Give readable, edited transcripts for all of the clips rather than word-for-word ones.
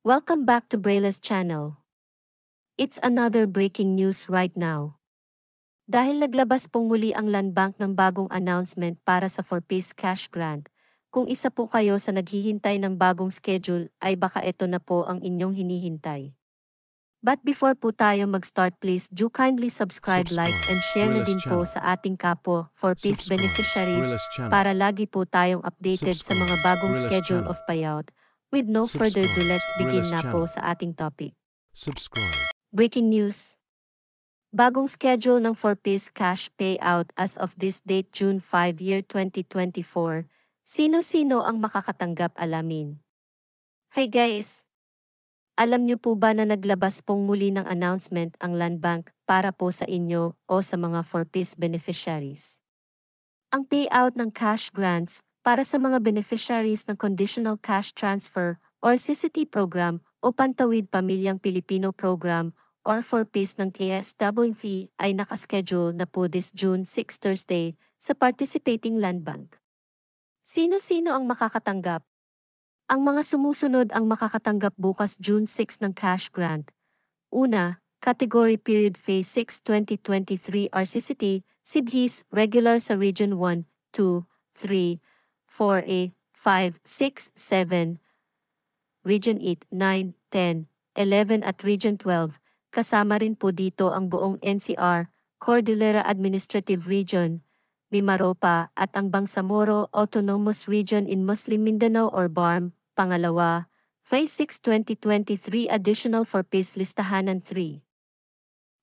Welcome back to Braille's channel. It's another breaking news right now. Dahil naglabas pong muli ang Land Bank ng bagong announcement para sa 4-piece cash grant, kung isa po kayo sa naghihintay ng bagong schedule ay baka ito na po ang inyong hinihintay. But before po tayo mag-start, please do kindly subscribe, like, and share na din po sa ating kapo 4-piece beneficiaries para lagi po tayong updated sa mga bagong schedule of payout. With no further ado, let's begin na po sa ating topic. Breaking news. Bagong schedule ng 4-piece cash payout as of this date, June 5, year 2024. Sino-sino ang makakatanggap, alamin. Hey guys! Alam niyo po ba na naglabas pong muli ng announcement ang Land Bank para po sa inyo o sa mga 4-piece beneficiaries? Ang payout ng cash grants para sa mga beneficiaries ng Conditional Cash Transfer or CCT program o Pantawid Pamilyang Pilipino program or 4-piece ng KSWP ay nakaschedule na po this June 6 Thursday sa participating Land Bank. Sino-sino ang makakatanggap? Ang mga sumusunod ang makakatanggap bukas June 6 ng cash grant. Una, Category Period Phase 6 2023 RCCT, SIBHIS, regular sa Region 1, 2, 3, 4A, 5, 6, 7, Region 8, 9, 10, 11 at Region 12. Kasama rin po dito ang buong NCR, Cordillera Administrative Region, Mimaropa at ang Bangsamoro Autonomous Region in Muslim Mindanao or BARM. Pangalawa, Phase 6 2023 Additional 4-piece Listahanan 3.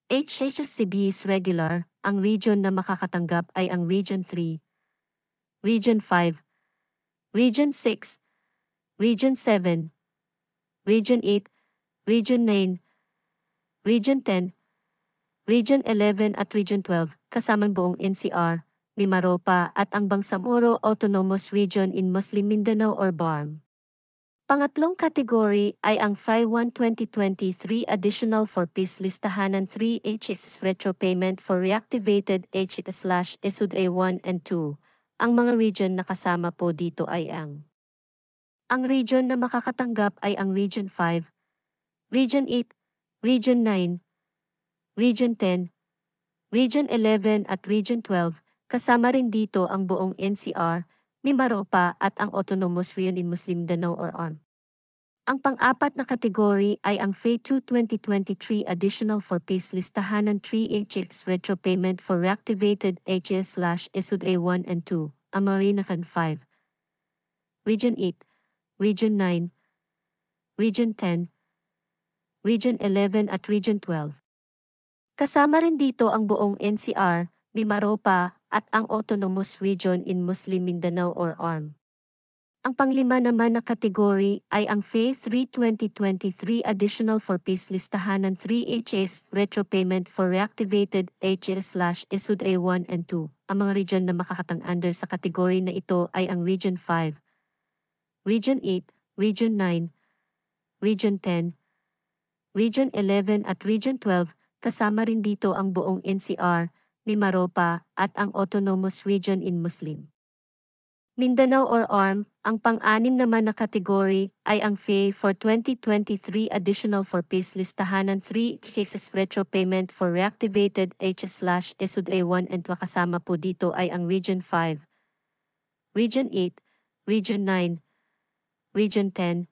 HHSCB's regular, ang region na makakatanggap ay ang Region 3, Region 5, Region 6, Region 7, Region 8, Region 9, Region 10, Region 11 at Region 12, kasamang buong NCR, Mimaropa at ang Bangsamoro Autonomous Region in Muslim Mindanao or BARM. Pangatlong kategory ay ang Phi 1 2023 Additional 4-piece Listahanan 3 HS Retro Payment for Reactivated HS/ESUD A1 and 2. Ang mga region na kasama po dito ay ang region na makakatanggap ay ang Region 5, Region 8, Region 9, Region 10, Region 11 at Region 12. Kasama rin dito ang buong NCR, Mimaropa at ang Autonomous Region in Muslim Mindanao or ARM. Ang pang-apat na kategory ay ang Phi 2 2023 Additional 4-piece Listahanan 3 HX Retro Payment for Reactivated HS/ESUD A1 and 2, ang Marinacan 5, Region 8, Region 9, Region 10, Region 11 at Region 12. Kasama rin dito ang buong NCR, Mimaropa at ang Autonomous Region in Muslim Mindanao or ARM. Ang panglima naman na kategory ay ang Phi 3 2023 Additional 4-piece Listahanan 3 HS Retro Payment for Reactivated HS/ESUD A1 and 2. Ang mga region na makakatang under sa kategory na ito ay ang Region 5, Region 8, Region 9, Region 10, Region 11 at Region 12. Kasama rin dito ang buong NCR, Mimaropa at ang Autonomous Region in Muslim Mindanao or ARM. Ang pang-anim naman na kategory ay ang Phi for 2023 Additional 4-piece Listahanan 3 Cases Retro Payment for Reactivated HS/ESUD A1 and 2. Kasama po dito ay ang Region 5, Region 8, Region 9, Region 10,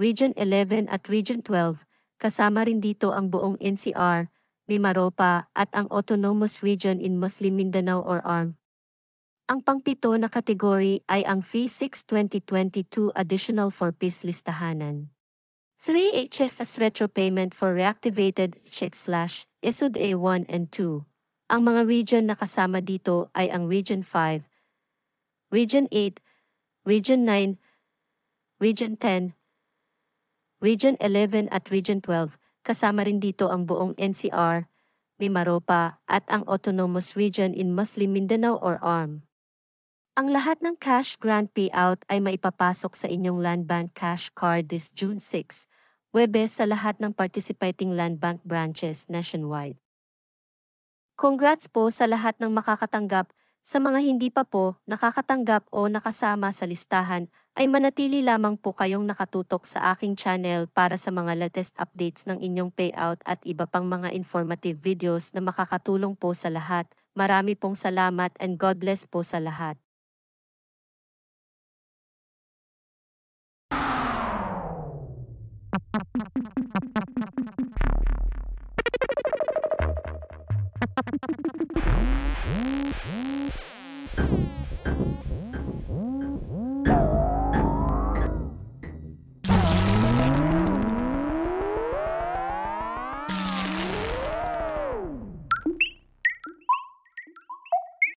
Region 11 at Region 12. Kasama rin dito ang buong NCR, Mimaropa at ang Autonomous Region in Muslim Mindanao or ARM. Ang pangpito na kategory ay ang Phi 6 2022 Additional 4-piece Listahanan 3 HFS Retro Payment for Reactivated HS/ESUD A1 and 2. Ang mga region na kasama dito ay ang Region 5, Region 8, Region 9, Region 10, Region 11 at Region 12. Kasama rin dito ang buong NCR, Mimaropa at ang Autonomous Region in Muslim Mindanao or ARM. Ang lahat ng cash grant payout ay maipapasok sa inyong Land Bank cash card this June 6, Huwebes sa lahat ng participating Land Bank branches nationwide. Congrats po sa lahat ng makakatanggap. Sa mga hindi pa po nakakatanggap o nakasama sa listahan, ay manatili lamang po kayong nakatutok sa aking channel para sa mga latest updates ng inyong payout at iba pang mga informative videos na makakatulong po sa lahat. Marami pong salamat and God bless po sa lahat.